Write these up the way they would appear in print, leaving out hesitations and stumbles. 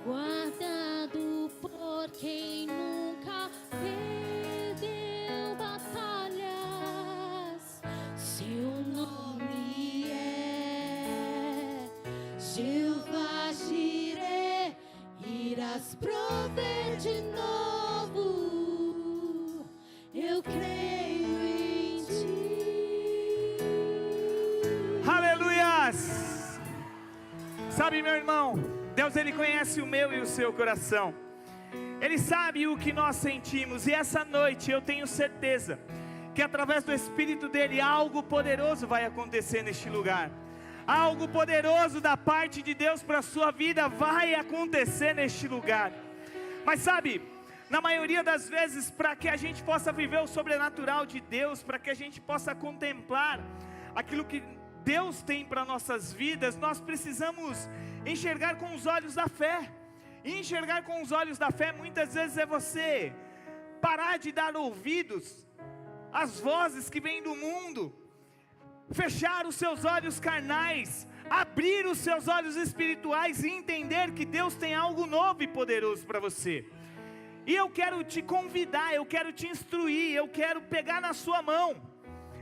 guardado por quem nunca perdeu batalhas. Seu nome é Jeová Jireh, irás prover de novo. Eu creio em ti. Aleluias! Sabe, meu irmão, Deus, Ele conhece o meu e o seu coração. Ele sabe o que nós sentimos. E essa noite eu tenho certeza que através do Espírito dEle algo poderoso vai acontecer neste lugar. Algo poderoso da parte de Deus para a sua vida vai acontecer neste lugar. Mas sabe, na maioria das vezes, para que a gente possa viver o sobrenatural de Deus, para que a gente possa contemplar aquilo que Deus tem para nossas vidas, nós precisamos enxergar com os olhos da fé. E enxergar com os olhos da fé muitas vezes é você parar de dar ouvidos às vozes que vêm do mundo, fechar os seus olhos carnais, abrir os seus olhos espirituais e entender que Deus tem algo novo e poderoso para você. E eu quero te convidar, eu quero te instruir, eu quero pegar na sua mão,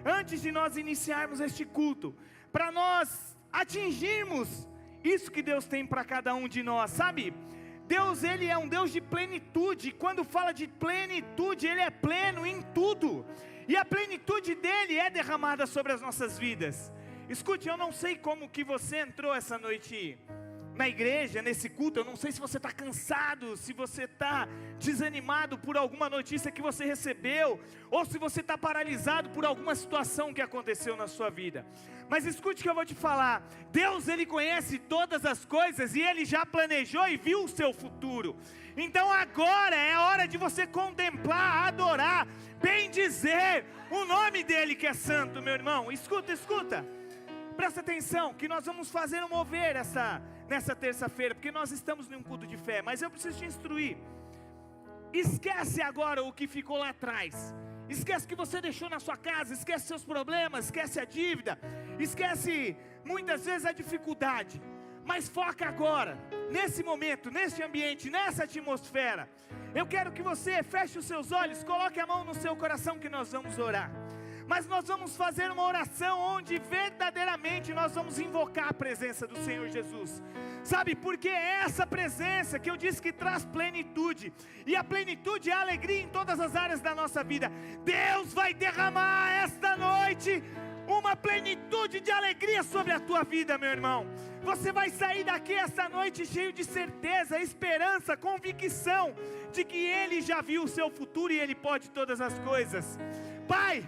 antes de nós iniciarmos este culto, para nós atingirmos isso que Deus tem para cada um de nós, sabe? Deus, Ele é um Deus de plenitude. Quando fala de plenitude, Ele é pleno em tudo, e a plenitude dEle é derramada sobre as nossas vidas. Escute, eu não sei como que você entrou essa noite na igreja, nesse culto. Eu não sei se você está cansado, se você está desanimado por alguma notícia que você recebeu, ou se você está paralisado por alguma situação que aconteceu na sua vida. Mas escute o que eu vou te falar. Deus, Ele conhece todas as coisas, e Ele já planejou e viu o seu futuro. Então agora é hora de você contemplar, adorar, bendizer o nome dEle que é santo, meu irmão. Escuta, escuta. Presta atenção, que nós vamos fazer um mover nessa terça-feira, porque nós estamos num culto de fé, mas eu preciso te instruir. Esquece agora o que ficou lá atrás. Esquece o que você deixou na sua casa, esquece seus problemas, esquece a dívida, esquece muitas vezes a dificuldade. Mas foca agora, nesse momento, nesse ambiente, nessa atmosfera. Eu quero que você feche os seus olhos, coloque a mão no seu coração que nós vamos orar. Mas nós vamos fazer uma oração onde verdadeiramente nós vamos invocar a presença do Senhor Jesus. Sabe, porque é essa presença que eu disse que traz plenitude. E a plenitude é a alegria em todas as áreas da nossa vida. Deus vai derramar esta noite uma plenitude de alegria sobre a tua vida, meu irmão. Você vai sair daqui esta noite cheio de certeza, esperança, convicção de que Ele já viu o seu futuro e Ele pode todas as coisas. Pai,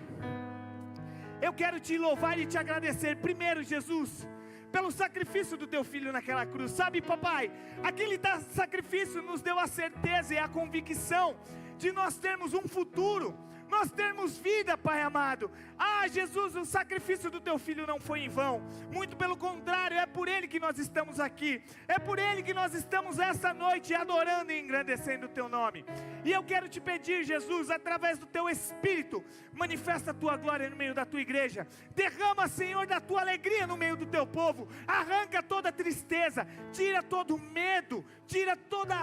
eu quero te louvar e te agradecer, primeiro, Jesus, pelo sacrifício do teu filho naquela cruz. Sabe, papai, aquele sacrifício nos deu a certeza e a convicção de nós termos um futuro, nós termos vida, Pai amado. Ah, Jesus, o sacrifício do teu filho não foi em vão, muito pelo contrário, é por ele que nós estamos aqui, é por ele que nós estamos essa noite adorando e engrandecendo o teu nome. E eu quero te pedir, Jesus, através do teu Espírito, manifesta a tua glória no meio da tua igreja, derrama, Senhor, da tua alegria no meio do teu povo, arranca toda a tristeza, tira todo o medo, tira toda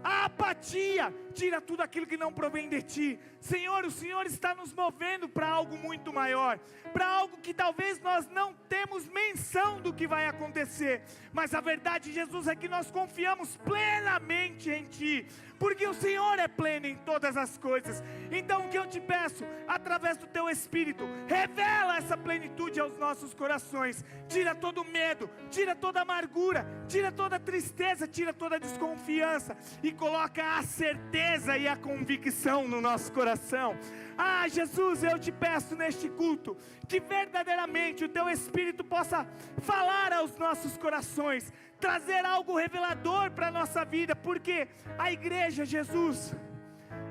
a apatia, tira tudo aquilo que não provém de ti. Senhor, o Senhor está nos movendo para algo muito maior, para algo que talvez nós não temos menção do que vai acontecer, mas a verdade, Jesus, é que nós confiamos plenamente em ti, porque o Senhor é pleno em todas as coisas. Então o que eu te peço, através do teu Espírito, revela essa plenitude aos nossos corações, tira todo medo, tira toda amargura, tira toda tristeza, tira toda desconfiança, e coloca a certeza e a convicção no nosso coração. Ah, Jesus, eu te peço neste culto, que verdadeiramente o teu Espírito possa falar aos nossos corações, trazer algo revelador para a nossa vida, porque a igreja, Jesus,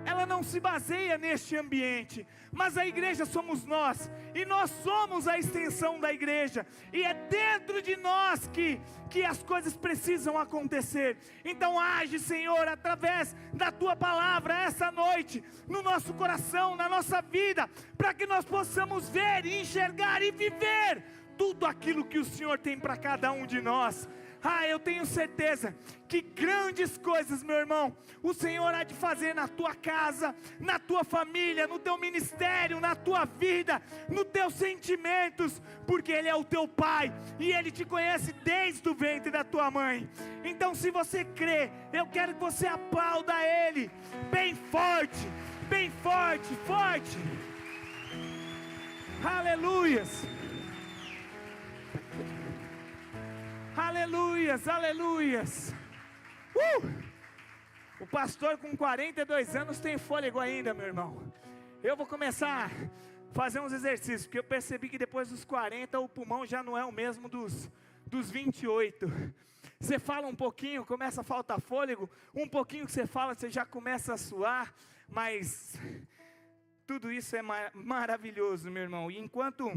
ela não se baseia neste ambiente, mas a igreja somos nós, e nós somos a extensão da igreja, e é dentro de nós que as coisas precisam acontecer. Então age, Senhor, através da tua palavra essa noite, no nosso coração, na nossa vida, para que nós possamos ver, enxergar e viver tudo aquilo que o Senhor tem para cada um de nós. Eu tenho certeza que grandes coisas, meu irmão, o Senhor há de fazer na tua casa, na tua família, no teu ministério, na tua vida, nos teus sentimentos, porque Ele é o teu Pai, e Ele te conhece desde o ventre da tua mãe. Então, se você crê, eu quero que você aplauda Ele, bem forte, forte. Aleluias. Aleluias. O pastor com 42 anos tem fôlego ainda, meu irmão. Eu vou começar a fazer uns exercícios, porque eu percebi que depois dos 40 o pulmão já não é o mesmo dos 28. Você fala um pouquinho, começa a faltar fôlego, um pouquinho que você fala, você já começa a suar, mas tudo isso é maravilhoso, meu irmão. E enquanto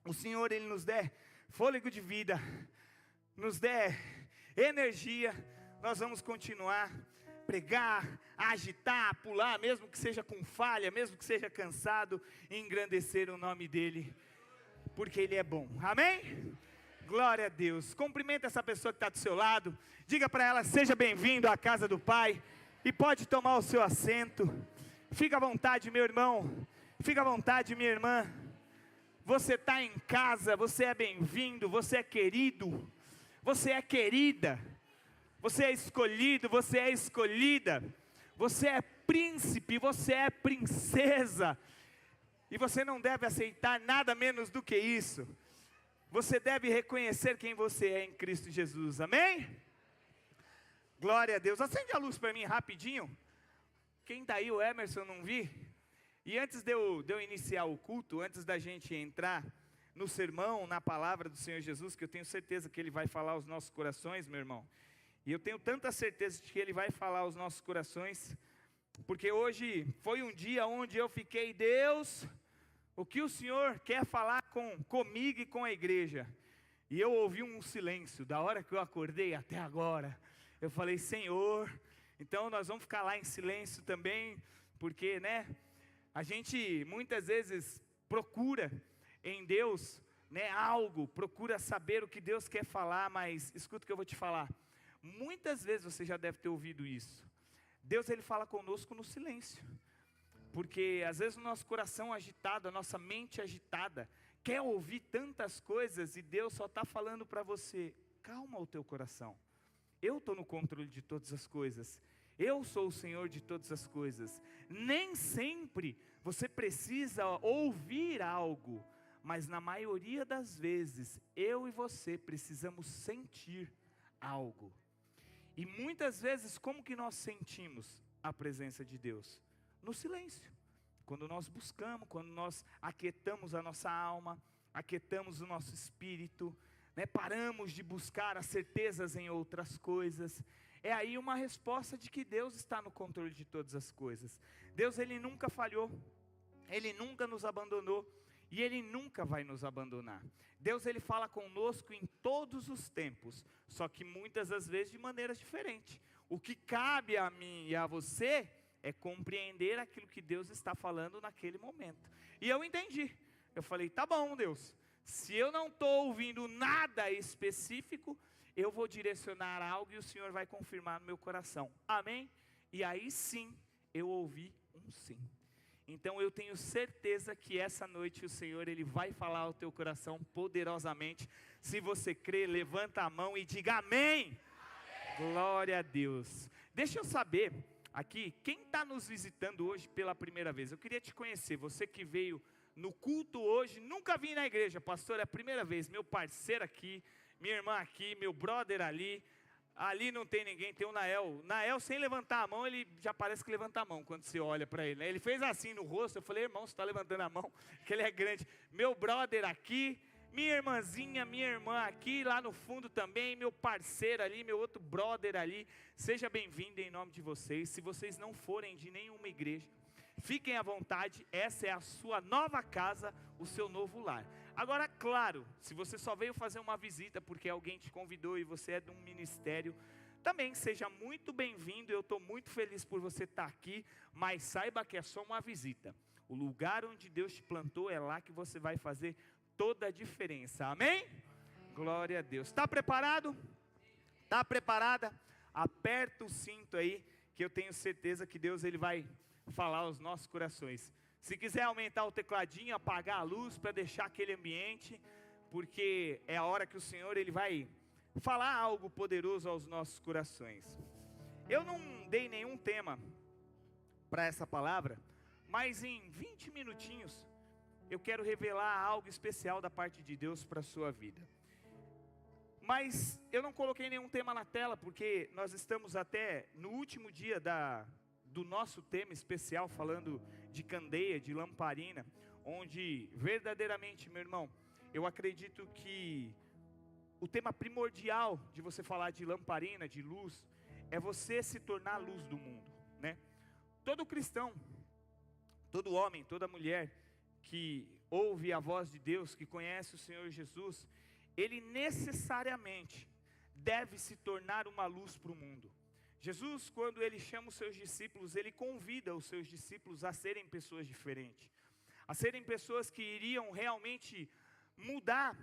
o Senhor Ele nos der fôlego de vida, nos der energia, nós vamos continuar pregar, agitar, pular, mesmo que seja com falha, mesmo que seja cansado, e engrandecer o nome dEle, porque Ele é bom, amém? Glória a Deus. Cumprimenta essa pessoa que está do seu lado, diga para ela, seja bem-vindo à casa do Pai, e pode tomar o seu assento. Fica à vontade, meu irmão, fica à vontade, minha irmã. Você está em casa, você é bem-vindo, você é querido, você é querida, você é escolhido, você é escolhida, você é príncipe, você é princesa, e você não deve aceitar nada menos do que isso. Você deve reconhecer quem você é em Cristo Jesus, amém? Glória a Deus. Acende a luz para mim rapidinho. Quem está aí, o Emerson, não vi? E antes de eu iniciar o culto, antes da gente entrar no sermão, na palavra do Senhor Jesus, que eu tenho certeza que Ele vai falar aos nossos corações, meu irmão. E eu tenho tanta certeza de que Ele vai falar aos nossos corações, porque hoje foi um dia onde eu fiquei, Deus, o que o Senhor quer falar comigo e com a igreja? E eu ouvi um silêncio, da hora que eu acordei até agora. Eu falei, Senhor, então nós vamos ficar lá em silêncio também, porque, né, a gente muitas vezes procura em Deus, né, algo, procura saber o que Deus quer falar, mas escuta o que eu vou te falar. Muitas vezes você já deve ter ouvido isso. Deus, Ele fala conosco no silêncio, porque às vezes o nosso coração agitado, a nossa mente agitada, quer ouvir tantas coisas, e Deus só está falando para você, calma o teu coração, eu estou no controle de todas as coisas, eu sou o Senhor de todas as coisas. Nem sempre você precisa ouvir algo, mas na maioria das vezes, eu e você precisamos sentir algo. E muitas vezes, como que nós sentimos a presença de Deus? No silêncio. Quando nós buscamos, quando nós aquietamos a nossa alma, aquietamos o nosso espírito, né, paramos de buscar as certezas em outras coisas, é aí uma resposta de que Deus está no controle de todas as coisas. Deus, Ele nunca falhou, Ele nunca nos abandonou, e Ele nunca vai nos abandonar. Deus, Ele fala conosco em todos os tempos, só que muitas das vezes de maneiras diferentes. O que cabe a mim e a você é compreender aquilo que Deus está falando naquele momento. E eu entendi, eu falei, tá bom, Deus, se eu não estou ouvindo nada específico, eu vou direcionar algo e o Senhor vai confirmar no meu coração, amém? E aí sim, eu ouvi um sim. Então eu tenho certeza que essa noite o Senhor, Ele vai falar ao teu coração poderosamente. Se você crê, levanta a mão e diga amém. Glória a Deus. Deixa eu saber aqui, quem está nos visitando hoje pela primeira vez? Eu queria te conhecer, você que veio no culto hoje, nunca vim na igreja, pastor, é a primeira vez, meu parceiro aqui, minha irmã aqui, meu brother ali não tem ninguém, tem o Nael sem levantar a mão, ele já parece que levanta a mão quando você olha para ele, né? Ele fez assim no rosto, eu falei, irmão, você está levantando a mão, que ele é grande, meu brother aqui, minha irmãzinha, minha irmã aqui, lá no fundo também, meu parceiro ali, meu outro brother ali, seja bem-vindo em nome de vocês. Se vocês não forem de nenhuma igreja, fiquem à vontade, essa é a sua nova casa, o seu novo lar. Agora, claro, se você só veio fazer uma visita porque alguém te convidou e você é de um ministério, também seja muito bem-vindo, eu estou muito feliz por você estar aqui, mas saiba que é só uma visita. O lugar onde Deus te plantou é lá que você vai fazer toda a diferença, amém? Glória a Deus. Está preparado? Está preparada? Aperta o cinto aí, que eu tenho certeza que Deus ele vai falar aos nossos corações. Se quiser aumentar o tecladinho, apagar a luz para deixar aquele ambiente, porque é a hora que o Senhor ele vai falar algo poderoso aos nossos corações. Eu não dei nenhum tema para essa palavra, mas em 20 minutinhos eu quero revelar algo especial da parte de Deus para a sua vida. Mas eu não coloquei nenhum tema na tela, porque nós estamos até no último dia do nosso tema especial, falando de candeia, de lamparina, onde verdadeiramente, meu irmão, eu acredito que o tema primordial de você falar de lamparina, de luz, é você se tornar a luz do mundo, né? Todo cristão, todo homem, toda mulher que ouve a voz de Deus, que conhece o Senhor Jesus, ele necessariamente deve se tornar uma luz para o mundo. Jesus, quando ele chama os seus discípulos, ele convida os seus discípulos a serem pessoas diferentes, a serem pessoas que iriam realmente mudar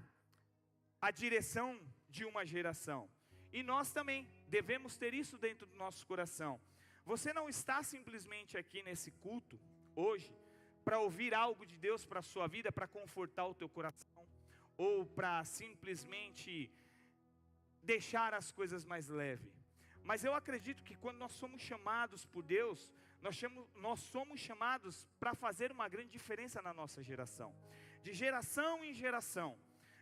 a direção de uma geração. E nós também devemos ter isso dentro do nosso coração. Você não está simplesmente aqui nesse culto, hoje, para ouvir algo de Deus para a sua vida, para confortar o teu coração, ou para simplesmente deixar as coisas mais leves. Mas eu acredito que quando nós somos chamados por Deus, nós somos chamados para fazer uma grande diferença na nossa geração. De geração em geração,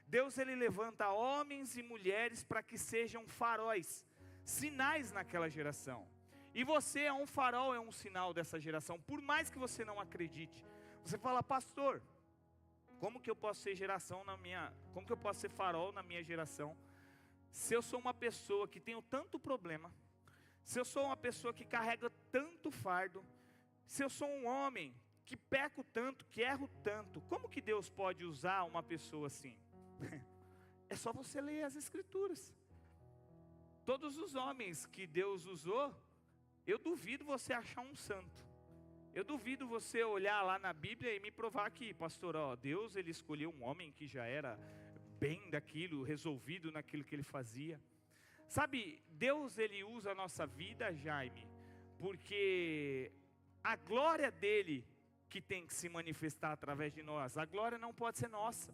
Deus ele levanta homens e mulheres para que sejam faróis, sinais naquela geração. E você é um farol, é um sinal dessa geração. Por mais que você não acredite, você fala: pastor, como que eu posso ser como que eu posso ser farol na minha geração? Se eu sou uma pessoa que tenho tanto problema, se eu sou uma pessoa que carrega tanto fardo, se eu sou um homem que peco tanto, que erro tanto, como que Deus pode usar uma pessoa assim? É só você ler as escrituras. Todos os homens que Deus usou, eu duvido você achar um santo. Eu duvido você olhar lá na Bíblia e me provar que, pastor, Deus ele escolheu um homem que já era bem daquilo, resolvido naquilo que ele fazia. Sabe, Deus ele usa a nossa vida, Jaime, porque a glória dele que tem que se manifestar através de nós. A glória não pode ser nossa.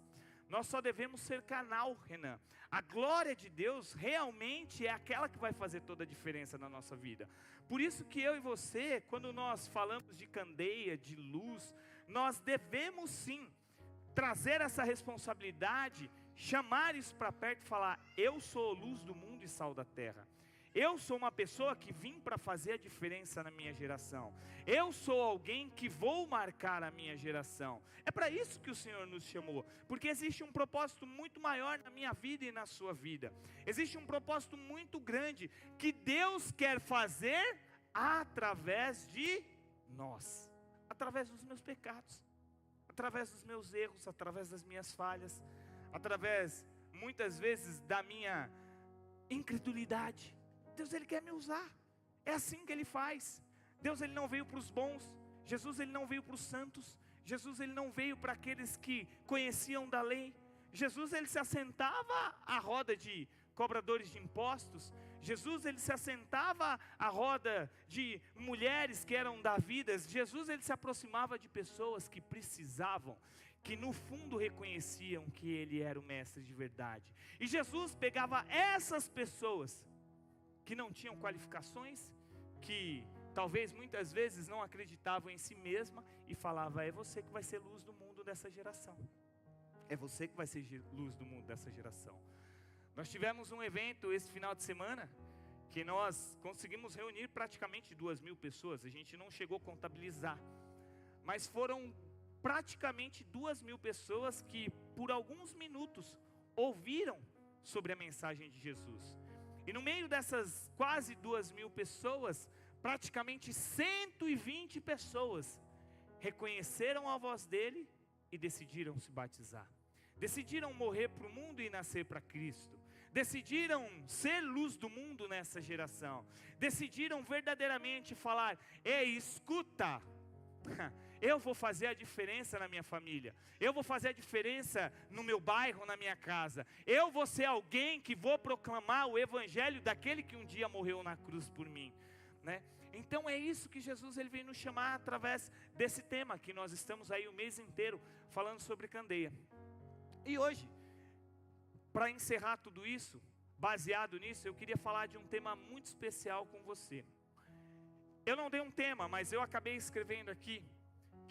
Nós só devemos ser canal, Renan. A glória de Deus realmente é aquela que vai fazer toda a diferença na nossa vida. Por isso que eu e você, quando nós falamos de candeia, de luz, nós devemos sim trazer essa responsabilidade, chamar isso para perto e falar: eu sou luz do mundo e sal da terra. Eu sou uma pessoa que vim para fazer a diferença na minha geração. Eu sou alguém que vou marcar a minha geração. É para isso que o Senhor nos chamou. Porque existe um propósito muito maior na minha vida e na sua vida. Existe um propósito muito grande que Deus quer fazer através de nós. Através dos meus pecados. Através dos meus erros, através das minhas falhas. Através, muitas vezes, da minha incredulidade. Deus ele quer me usar, é assim que ele faz. Deus ele não veio para os bons, Jesus ele não veio para os santos, Jesus ele não veio para aqueles que conheciam da lei. Jesus ele se assentava à roda de cobradores de impostos. Jesus ele se assentava à roda de mulheres que eram davidas. Jesus ele se aproximava de pessoas que precisavam, que no fundo reconheciam que ele era o mestre de verdade. E Jesus pegava essas pessoas que não tinham qualificações, que talvez muitas vezes não acreditavam em si mesma, e falava: é você que vai ser luz do mundo dessa geração. É você que vai ser luz do mundo dessa geração. Nós tivemos um evento esse final de semana, que nós conseguimos reunir praticamente 2.000 pessoas. A gente não chegou a contabilizar, mas foram praticamente 2.000 pessoas que por alguns minutos ouviram sobre a mensagem de Jesus. E no meio dessas quase 2.000 pessoas, praticamente 120 pessoas reconheceram a voz dele e decidiram se batizar. Decidiram morrer para o mundo e nascer para Cristo. Decidiram ser luz do mundo nessa geração. Decidiram verdadeiramente falar: ei, escuta, eu vou fazer a diferença na minha família, eu vou fazer a diferença no meu bairro, na minha casa, eu vou ser alguém que vou proclamar o evangelho daquele que um dia morreu na cruz por mim, né? Então é isso que Jesus ele vem nos chamar através desse tema que nós estamos aí o mês inteiro falando sobre candeia. E hoje, para encerrar tudo isso, baseado nisso, eu queria falar de um tema muito especial com você. Eu não dei um tema, mas eu acabei escrevendo aqui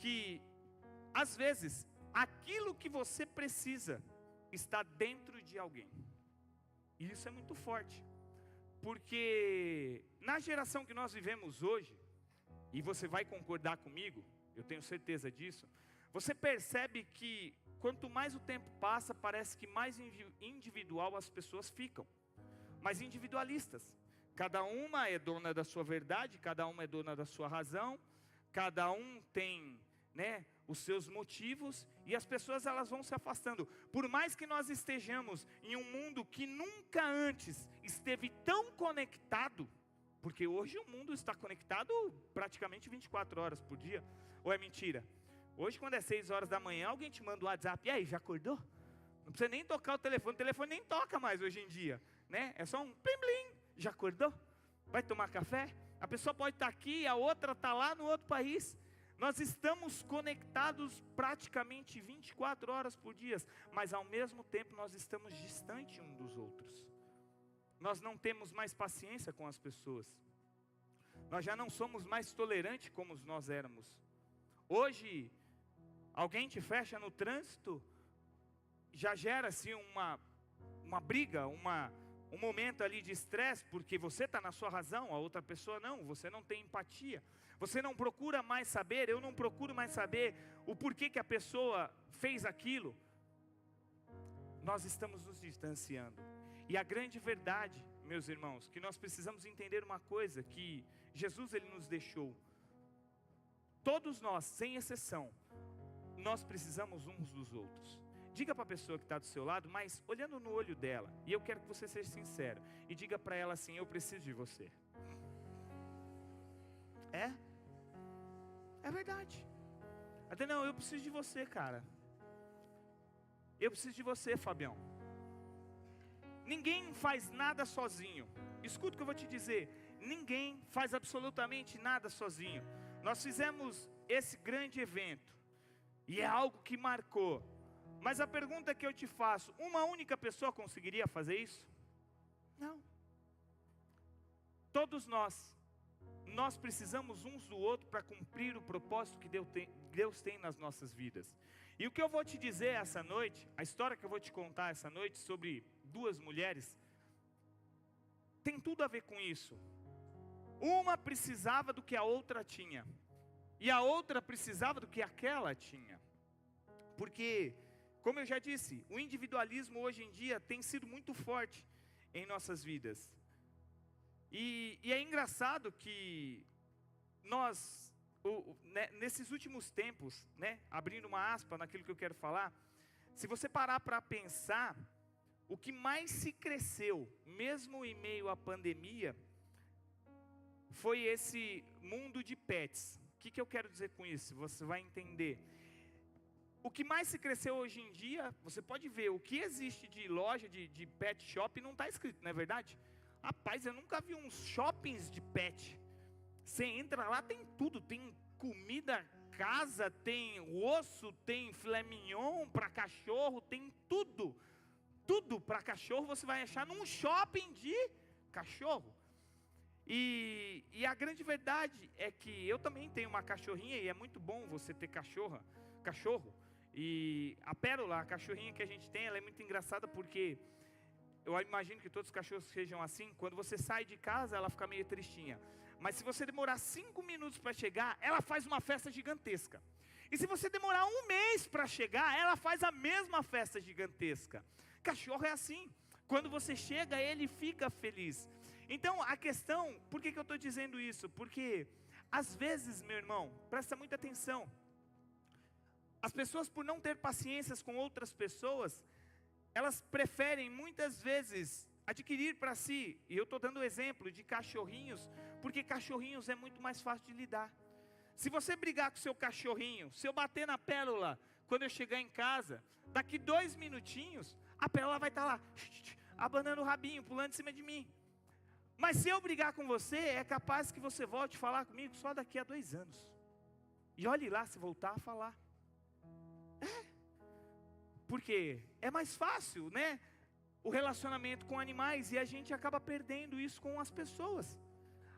que às vezes aquilo que você precisa está dentro de alguém. E isso é muito forte. Porque na geração que nós vivemos hoje, e você vai concordar comigo, eu tenho certeza disso, você percebe que quanto mais o tempo passa, parece que mais individual as pessoas ficam, mais individualistas. Cada uma é dona da sua verdade, cada uma é dona da sua razão, cada um tem, né, os seus motivos, e as pessoas elas vão se afastando. Por mais que nós estejamos em um mundo que nunca antes esteve tão conectado, porque hoje o mundo está conectado praticamente 24 horas por dia, ou é mentira? Hoje quando é 6 horas da manhã, alguém te manda um WhatsApp, e aí, já acordou? Não precisa nem tocar o telefone nem toca mais hoje em dia, né? É só um plim plim, já acordou? Vai tomar café? A pessoa pode estar aqui, a outra está lá no outro país. Nós estamos conectados praticamente 24 horas por dia, mas ao mesmo tempo nós estamos distantes uns dos outros. Nós não temos mais paciência com as pessoas. Nós já não somos mais tolerantes como nós éramos. Hoje, alguém te fecha no trânsito, já gera-se uma briga, um momento ali de estresse, porque você está na sua razão, a outra pessoa não, você não tem empatia, você não procura mais saber, eu não procuro mais saber o porquê que a pessoa fez aquilo. Nós estamos nos distanciando, e a grande verdade, meus irmãos, que nós precisamos entender uma coisa, que Jesus ele nos deixou, todos nós, sem exceção, nós precisamos uns dos outros. Diga para a pessoa que está do seu lado, mas olhando no olho dela, e eu quero que você seja sincero, e diga para ela assim, eu preciso de você. É verdade. Até não, eu preciso de você, cara. Eu preciso de você, Fabião. Ninguém faz nada sozinho. Escuta o que eu vou te dizer, ninguém faz absolutamente nada sozinho. Nós fizemos esse grande evento, e é algo que marcou. Mas a pergunta que eu te faço, uma única pessoa conseguiria fazer isso? Não. Todos nós precisamos uns do outro para cumprir o propósito que Deus tem nas nossas vidas. E o que eu vou te dizer essa noite, a história que eu vou te contar essa noite sobre duas mulheres, tem tudo a ver com isso. Uma precisava do que a outra tinha, e a outra precisava do que aquela tinha. Porque, como eu já disse, o individualismo hoje em dia tem sido muito forte em nossas vidas. E é engraçado que nós, nesses últimos tempos, né, abrindo uma aspa naquilo que eu quero falar, se você parar para pensar, o que mais se cresceu, mesmo em meio à pandemia, foi esse mundo de pets. O que eu quero dizer com isso? Você vai entender. O que mais se cresceu hoje em dia, você pode ver, o que existe de loja de pet shop não está escrito, não é verdade? Rapaz, eu nunca vi uns shoppings de pet. Você entra lá, tem tudo, tem comida, casa, tem osso, tem filé mignon para cachorro, tem tudo. Tudo para cachorro você vai achar num shopping de cachorro. E a grande verdade é que eu também tenho uma cachorrinha e é muito bom você ter cachorro. E a Pérola, a cachorrinha que a gente tem, ela é muito engraçada porque eu imagino que todos os cachorros sejam assim. Quando você sai de casa, ela fica meio tristinha. Mas se você demorar 5 minutos para chegar, ela faz uma festa gigantesca. E se você demorar 1 mês para chegar, ela faz a mesma festa gigantesca. Cachorro é assim. Quando você chega, ele fica feliz. Então a questão, por que eu estou dizendo isso? Porque às vezes, meu irmão, presta muita atenção. As pessoas, por não ter paciências com outras pessoas, elas preferem muitas vezes adquirir para si, e eu estou dando o exemplo de cachorrinhos, porque cachorrinhos é muito mais fácil de lidar. Se você brigar com o seu cachorrinho, se eu bater na Pérola, quando eu chegar em casa, daqui 2 minutinhos, a Pérola vai estar lá, abanando o rabinho, pulando em cima de mim. Mas se eu brigar com você, é capaz que você volte a falar comigo só daqui a 2 anos. E olhe lá se voltar a falar. Porque é mais fácil, né? O relacionamento com animais, e a gente acaba perdendo isso com as pessoas.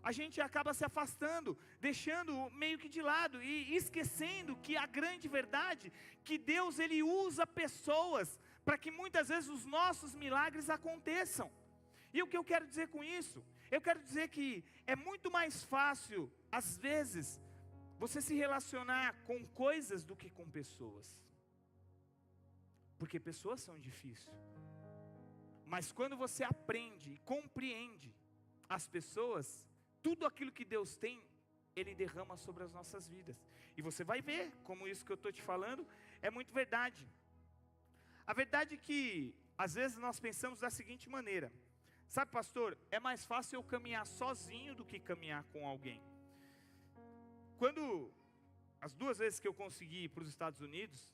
A gente acaba se afastando, deixando meio que de lado e esquecendo que a grande verdade, que Deus ele usa pessoas para que muitas vezes os nossos milagres aconteçam. E o que eu quero dizer com isso? Eu quero dizer que é muito mais fácil, às vezes, você se relacionar com coisas do que com pessoas. Porque pessoas são difíceis. Mas quando você aprende e compreende as pessoas, tudo aquilo que Deus tem, Ele derrama sobre as nossas vidas. E você vai ver como isso que eu estou te falando é muito verdade. A verdade é que, às vezes, nós pensamos da seguinte maneira: sabe, pastor, é mais fácil eu caminhar sozinho do que caminhar com alguém. Quando, as 2 vezes que eu consegui ir para os Estados Unidos,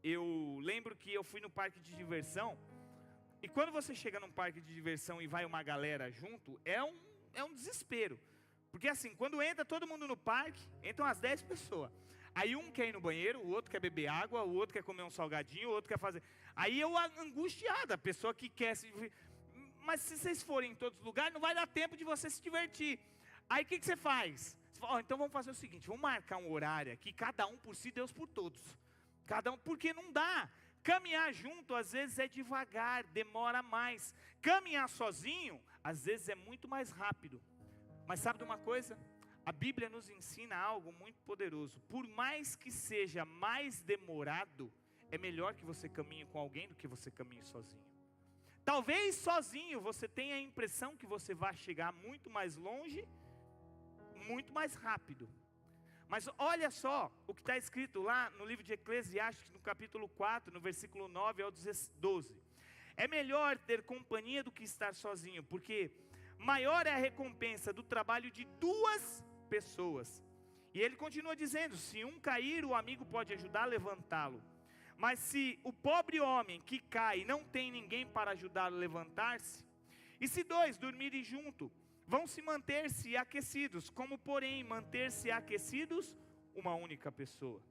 eu lembro que eu fui no parque de diversão. E quando você chega num parque de diversão e vai uma galera junto, é um desespero. Porque assim, quando entra todo mundo no parque, entram as 10 pessoas. Aí um quer ir no banheiro, o outro quer beber água, o outro quer comer um salgadinho, o outro quer fazer... Aí eu angustiada, a pessoa que quer se... Mas se vocês forem em todos os lugares, não vai dar tempo de você se divertir. Aí o que você faz? Você fala, então vamos fazer o seguinte, vamos marcar um horário aqui, cada um por si, Deus por todos. Cada um, porque não dá. Caminhar junto, às vezes, é devagar, demora mais. Caminhar sozinho, às vezes, é muito mais rápido. Mas sabe de uma coisa? A Bíblia nos ensina algo muito poderoso. Por mais que seja mais demorado, é melhor que você caminhe com alguém do que você caminhe sozinho. Talvez sozinho você tenha a impressão que você vai chegar muito mais longe, muito mais rápido. Mas olha só o que está escrito lá no livro de Eclesiastes, no capítulo 4, no versículo 9 ao 12. É melhor ter companhia do que estar sozinho, porque maior é a recompensa do trabalho de 2 pessoas. E ele continua dizendo, se um cair, o amigo pode ajudar a levantá-lo. Mas se o pobre homem que cai não tem ninguém para ajudá-lo a levantar-se, e se 2 dormirem junto, vão se manter-se aquecidos, como porém manter-se aquecidos uma única pessoa.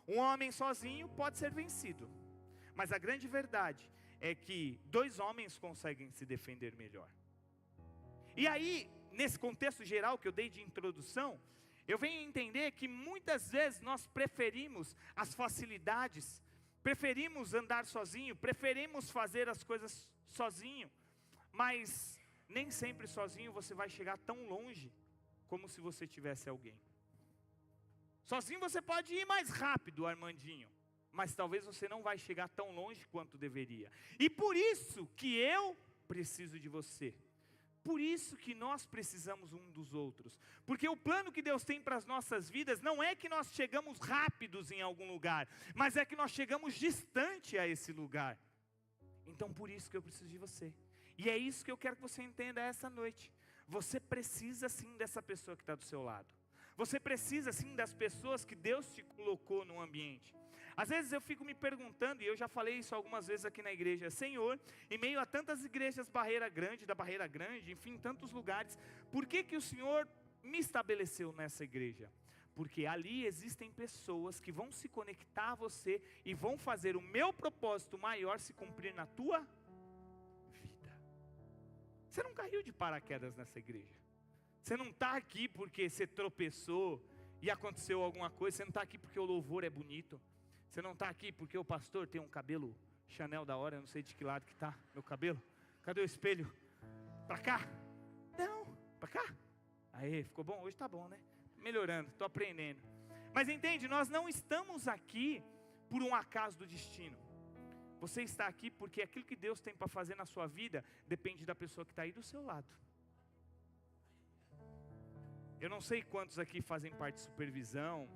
Um homem sozinho pode ser vencido, mas a grande verdade é que 2 homens conseguem se defender melhor. E aí, nesse contexto geral que eu dei de introdução, eu venho entender que muitas vezes nós preferimos as facilidades, preferimos andar sozinho, preferimos fazer as coisas sozinho, mas nem sempre sozinho você vai chegar tão longe como se você tivesse alguém. Sozinho você pode ir mais rápido, Armandinho, mas talvez você não vai chegar tão longe quanto deveria. E por isso que eu preciso de você. Por isso que nós precisamos um dos outros. Porque o plano que Deus tem para as nossas vidas não é que nós chegamos rápidos em algum lugar, mas é que nós chegamos distante a esse lugar. Então por isso que eu preciso de você. E é isso que eu quero que você entenda essa noite. Você precisa sim dessa pessoa que está do seu lado. Você precisa sim das pessoas que Deus te colocou no ambiente. Às vezes eu fico me perguntando, e eu já falei isso algumas vezes aqui na igreja: Senhor, em meio a tantas igrejas Barreira Grande, enfim, tantos lugares, por que que o Senhor me estabeleceu nessa igreja? Porque ali existem pessoas que vão se conectar a você e vão fazer o meu propósito maior se cumprir na tua vida. Você não caiu de paraquedas nessa igreja. Você não está aqui porque você tropeçou e aconteceu alguma coisa. Você não está aqui porque o louvor é bonito. Você não está aqui porque o pastor tem um cabelo Chanel da hora. Eu não sei de que lado que está meu cabelo. Cadê o espelho? Para cá? Não, para cá. Aí, ficou bom? Hoje está bom, né? Melhorando, estou aprendendo. Mas entende, nós não estamos aqui por um acaso do destino. Você está aqui porque aquilo que Deus tem para fazer na sua vida depende da pessoa que está aí do seu lado. Eu não sei quantos aqui fazem parte de supervisão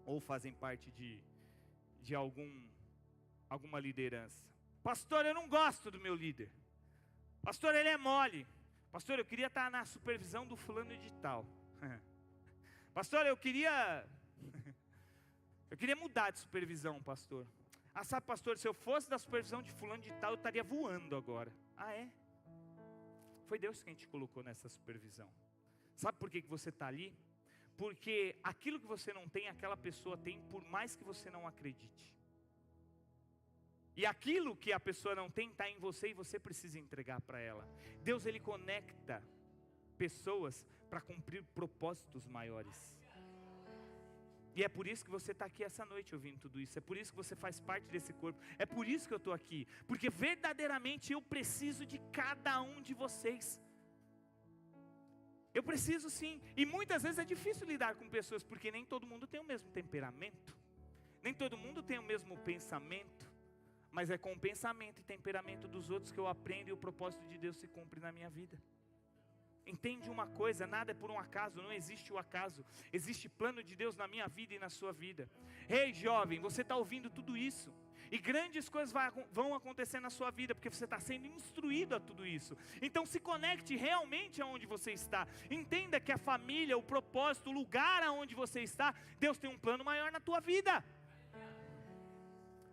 ou fazem parte de alguma liderança. Pastor, eu não gosto do meu líder. Pastor, ele é mole. Pastor, eu queria estar na supervisão do fulano de tal. Pastor, eu queria mudar de supervisão, pastor. Ah, sabe, pastor, se eu fosse da supervisão de fulano de tal, eu estaria voando agora. Ah, é? Foi Deus quem te colocou nessa supervisão. Sabe por que você está ali? Porque aquilo que você não tem, aquela pessoa tem, por mais que você não acredite. E aquilo que a pessoa não tem, está em você e você precisa entregar para ela. Deus, Ele conecta pessoas para cumprir propósitos maiores. E é por isso que você está aqui essa noite ouvindo tudo isso. É por isso que você faz parte desse corpo. É por isso que eu estou aqui. Porque verdadeiramente eu preciso de cada um de vocês. Eu preciso sim. E muitas vezes é difícil lidar com pessoas, porque nem todo mundo tem o mesmo temperamento. Nem todo mundo tem o mesmo pensamento. Mas é com o pensamento e temperamento dos outros que eu aprendo e o propósito de Deus se cumpre na minha vida. Entende uma coisa, nada é por um acaso, não existe o acaso. Existe plano de Deus na minha vida e na sua vida. Ei, jovem, você está ouvindo tudo isso. E grandes coisas vão acontecer na sua vida, porque você está sendo instruído a tudo isso. Então se conecte realmente aonde você está. Entenda que a família, o propósito, o lugar aonde você está, Deus tem um plano maior na tua vida.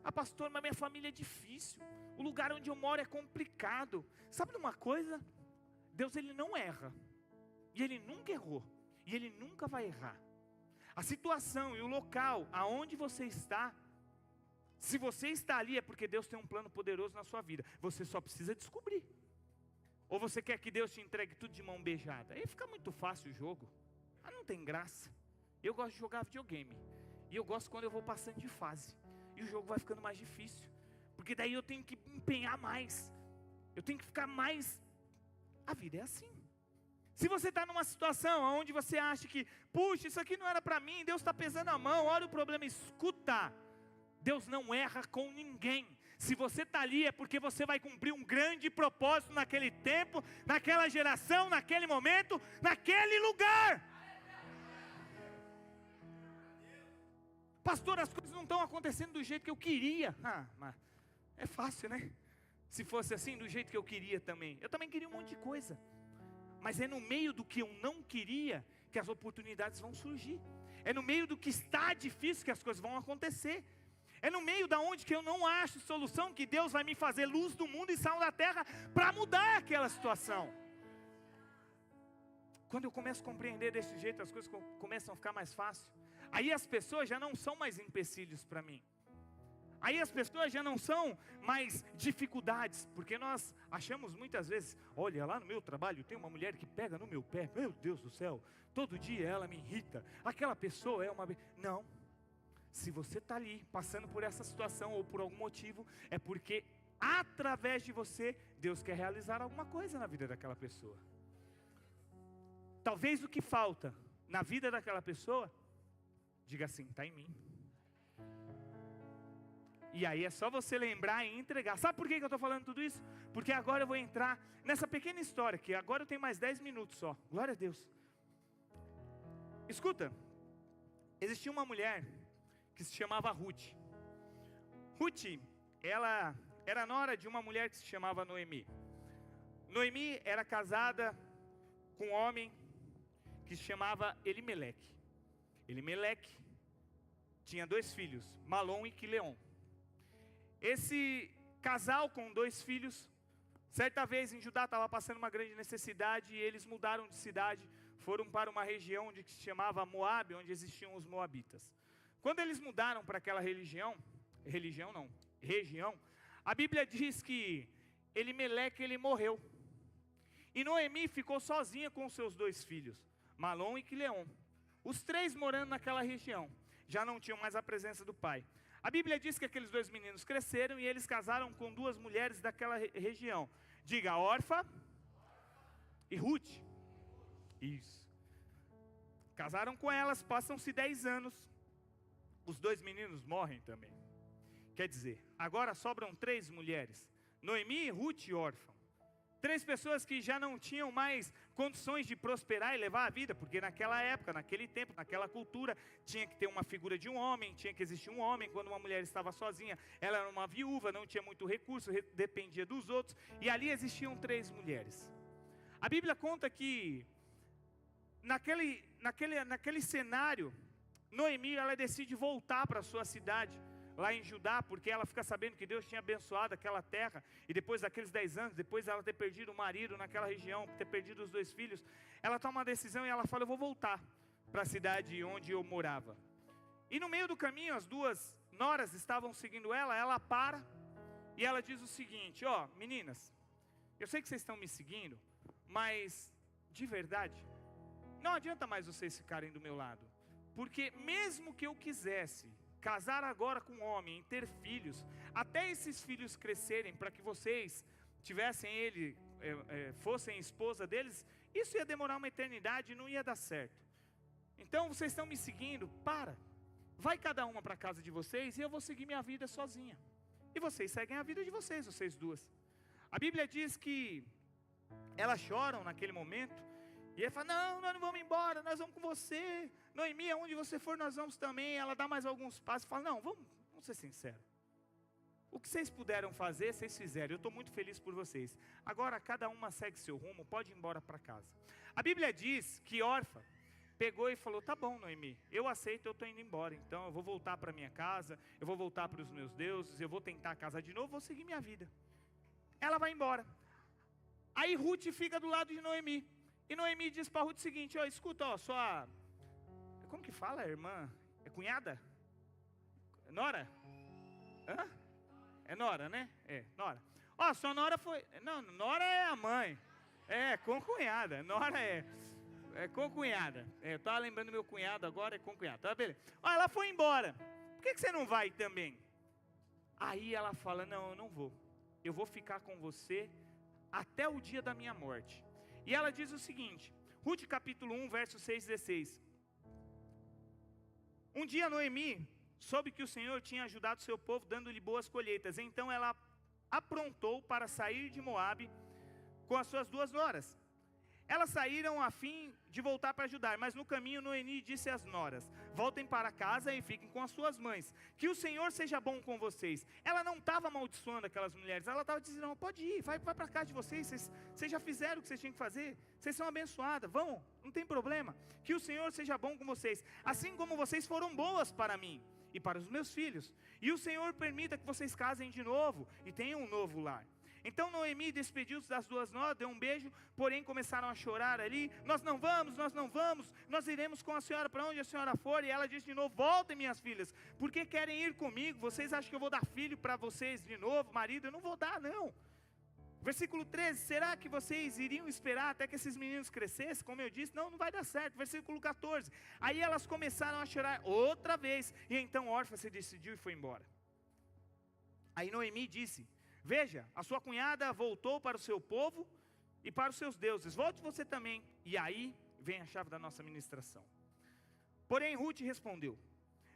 Ah, pastor, mas minha família é difícil. O lugar onde eu moro é complicado. Sabe de uma coisa? Deus, Ele não erra, e Ele nunca errou, e Ele nunca vai errar. A situação e o local aonde você está, se você está ali é porque Deus tem um plano poderoso na sua vida. Você só precisa descobrir. Ou você quer que Deus te entregue tudo de mão beijada? Aí fica muito fácil o jogo. Ah, não tem graça. Eu gosto de jogar videogame, e eu gosto quando eu vou passando de fase, e o jogo vai ficando mais difícil, porque daí eu tenho que empenhar mais, eu tenho que ficar mais. A vida é assim. Se você está numa situação onde você acha que, puxa, isso aqui não era para mim, Deus está pesando a mão, olha o problema, escuta. Deus não erra com ninguém. Se você está ali é porque você vai cumprir um grande propósito naquele tempo, naquela geração, naquele momento, naquele lugar. Pastor, as coisas não estão acontecendo do jeito que eu queria. Ah, mas é fácil, né? Se fosse assim, do jeito que eu queria também. Eu também queria um monte de coisa. Mas é no meio do que eu não queria que as oportunidades vão surgir. É no meio do que está difícil que as coisas vão acontecer. É no meio da onde que eu não acho solução que Deus vai me fazer luz do mundo e sal da terra para mudar aquela situação. Quando eu começo a compreender desse jeito, as coisas começam a ficar mais fáceis. Aí as pessoas já não são mais empecilhos para mim. Aí as pessoas já não são mais dificuldades, porque nós achamos muitas vezes, olha, lá no meu trabalho tem uma mulher que pega no meu pé, meu Deus do céu, todo dia ela me irrita, aquela pessoa é uma... Não, se você está ali passando por essa situação ou por algum motivo, é porque através de você, Deus quer realizar alguma coisa na vida daquela pessoa. Talvez o que falta na vida daquela pessoa, diga assim, está em mim. E aí é só você lembrar e entregar. Sabe por que eu estou falando tudo isso? Porque agora eu vou entrar nessa pequena história, que agora eu tenho mais 10 minutos só. Glória a Deus. Escuta, existia uma mulher que se chamava Ruth. Ruth, ela era nora de uma mulher que se chamava Noemi. Noemi era casada com um homem que se chamava Elimeleque. Elimeleque tinha 2 filhos, Malom e Quileon. Esse casal com 2 filhos, certa vez em Judá estava passando uma grande necessidade e eles mudaram de cidade, foram para uma região onde se chamava Moabe, onde existiam os moabitas. Quando eles mudaram para aquela região, a Bíblia diz que Elimeleque ele morreu. E Noemi ficou sozinha com os seus 2 filhos, Malom e Quileon. Os 3 morando naquela região, já não tinham mais a presença do pai. A Bíblia diz que aqueles 2 meninos cresceram e eles casaram com 2 mulheres daquela região. Diga, Orfa e Ruth. Isso. Casaram com elas, passam-se 10 anos. Os 2 meninos morrem também. Quer dizer, agora sobram 3 mulheres. Noemi, Ruth e Orfa. 3 pessoas que já não tinham mais condições de prosperar e levar a vida, porque naquela época, naquele tempo, naquela cultura, tinha que ter uma figura de um homem, tinha que existir um homem. Quando uma mulher estava sozinha, ela era uma viúva, não tinha muito recurso, dependia dos outros, e ali existiam 3 mulheres. A Bíblia conta que naquele cenário, Noemi, ela decide voltar para a sua cidade, lá em Judá, porque ela fica sabendo que Deus tinha abençoado aquela terra, e depois daqueles 10 anos, depois ela ter perdido o marido naquela região, ter perdido os 2 filhos, ela toma uma decisão e ela fala, eu vou voltar para a cidade onde eu morava. E no meio do caminho, as 2 noras estavam seguindo ela para, e ela diz o seguinte, ó, meninas, eu sei que vocês estão me seguindo, mas, de verdade, não adianta mais vocês ficarem do meu lado, porque mesmo que eu quisesse casar agora com um homem, ter filhos, até esses filhos crescerem para que vocês tivessem fossem esposa deles, isso ia demorar uma eternidade e não ia dar certo. Então vocês estão me seguindo, vai cada uma para a casa de vocês e eu vou seguir minha vida sozinha. E vocês seguem a vida de vocês 2. A Bíblia diz que elas choram naquele momento, e ele fala, não, nós não vamos embora, nós vamos com você, Noemi, aonde você for nós vamos também. Ela dá mais alguns passos e fala, não, vamos ser sinceros, o que vocês puderam fazer, vocês fizeram, eu estou muito feliz por vocês, agora cada uma segue seu rumo, pode ir embora para casa. A Bíblia diz que Orfa pegou e falou, tá bom Noemi, eu aceito, eu estou indo embora, então eu vou voltar para minha casa, eu vou voltar para os meus deuses, eu vou tentar casar de novo, vou seguir minha vida. Ela vai embora. Aí Ruth fica do lado de Noemi, e Noemi diz para Ruth o seguinte, ó, escuta, ó, sua, como que fala, irmã? É cunhada? Nora? Hã? É nora, né? É, nora. Ó, sua nora foi, não, nora é a mãe, concunhada, nora é concunhada. Eu estava lembrando do meu cunhado agora, é concunhada, tá beleza. Ó, ela foi embora, por que você não vai também? Aí ela fala, não, eu não vou, eu vou ficar com você até o dia da minha morte. E ela diz o seguinte, Ruth capítulo 1, verso 6-16. Um dia Noemi soube que o Senhor tinha ajudado seu povo, dando-lhe boas colheitas. Então ela aprontou para sair de Moabe com as suas 2 noras. Elas saíram a fim de voltar para ajudar, mas no caminho Noemi disse às noras, voltem para casa e fiquem com as suas mães, que o Senhor seja bom com vocês. Ela não estava amaldiçoando aquelas mulheres, ela estava dizendo, não, pode ir, vai para a casa de vocês, vocês já fizeram o que vocês tinham que fazer, vocês são abençoadas, vão, não tem problema, que o Senhor seja bom com vocês, assim como vocês foram boas para mim e para os meus filhos, e o Senhor permita que vocês casem de novo e tenham um novo lar. Então Noemi despediu-se das 2 noras, deu um beijo, porém começaram a chorar ali, nós não vamos, nós iremos com a senhora para onde a senhora for. E ela disse de novo, voltem minhas filhas, porque querem ir comigo, vocês acham que eu vou dar filho para vocês de novo, marido? Eu não vou dar não. Versículo 13, será que vocês iriam esperar até que esses meninos crescessem? Como eu disse, não vai dar certo. Versículo 14, aí elas começaram a chorar outra vez, e então Orfa se decidiu e foi embora. Aí Noemi disse, veja, a sua cunhada voltou para o seu povo e para os seus deuses, volte você também. E aí vem a chave da nossa ministração. Porém Ruth respondeu,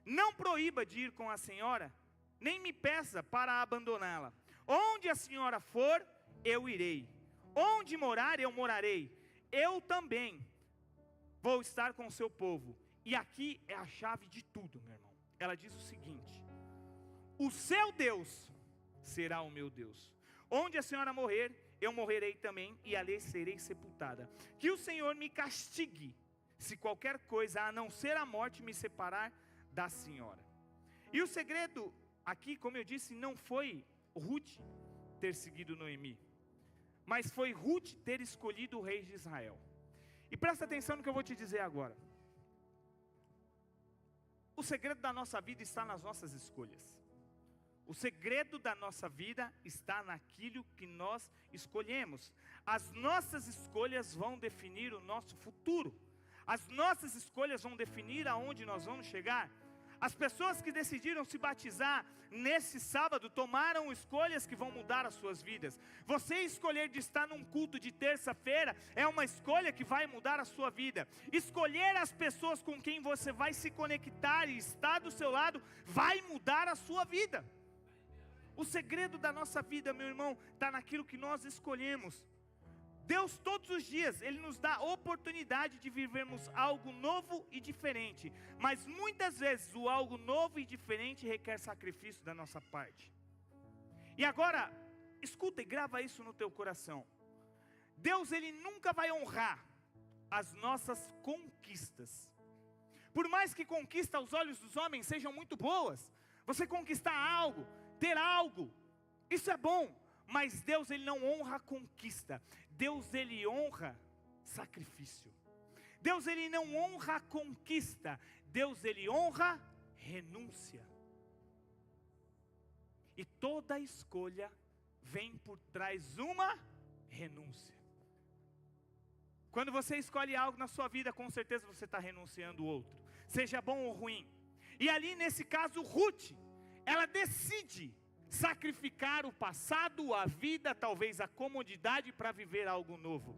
não proíba de ir com a senhora, nem me peça para abandoná-la. Onde a senhora for, eu irei. Onde morar, eu morarei. Eu também vou estar com o seu povo. E aqui é a chave de tudo, meu irmão. Ela diz o seguinte, o seu Deus será o meu Deus. Onde a senhora morrer, eu morrerei também, e ali serei sepultada. Que o Senhor me castigue, se qualquer coisa a não ser a morte me separar da senhora. E o segredo aqui, como eu disse, não foi Ruth ter seguido Noemi, mas foi Ruth ter escolhido o rei de Israel. E presta atenção no que eu vou te dizer agora. O segredo da nossa vida está nas nossas escolhas. O segredo da nossa vida está naquilo que nós escolhemos. As nossas escolhas vão definir o nosso futuro. As nossas escolhas vão definir aonde nós vamos chegar. As pessoas que decidiram se batizar nesse sábado tomaram escolhas que vão mudar as suas vidas. Você escolher de estar num culto de terça-feira é uma escolha que vai mudar a sua vida. Escolher as pessoas com quem você vai se conectar e estar do seu lado vai mudar a sua vida. O segredo da nossa vida, meu irmão, está naquilo que nós escolhemos. Deus todos os dias, Ele nos dá a oportunidade de vivermos algo novo e diferente. Mas muitas vezes o algo novo e diferente requer sacrifício da nossa parte. E agora, escuta e grava isso no teu coração. Deus, Ele nunca vai honrar as nossas conquistas. Por mais que conquista aos olhos dos homens sejam muito boas, você conquistar algo, ter algo, isso é bom. Mas Deus, Ele não honra a conquista. Deus, Ele honra sacrifício. Deus, Ele não honra a conquista. Deus, Ele honra renúncia. E toda escolha vem por trás uma renúncia. Quando você escolhe algo na sua vida, com certeza você está renunciando outro, seja bom ou ruim. E ali nesse caso, Ruth, ela decide sacrificar o passado, a vida, talvez a comodidade, para viver algo novo.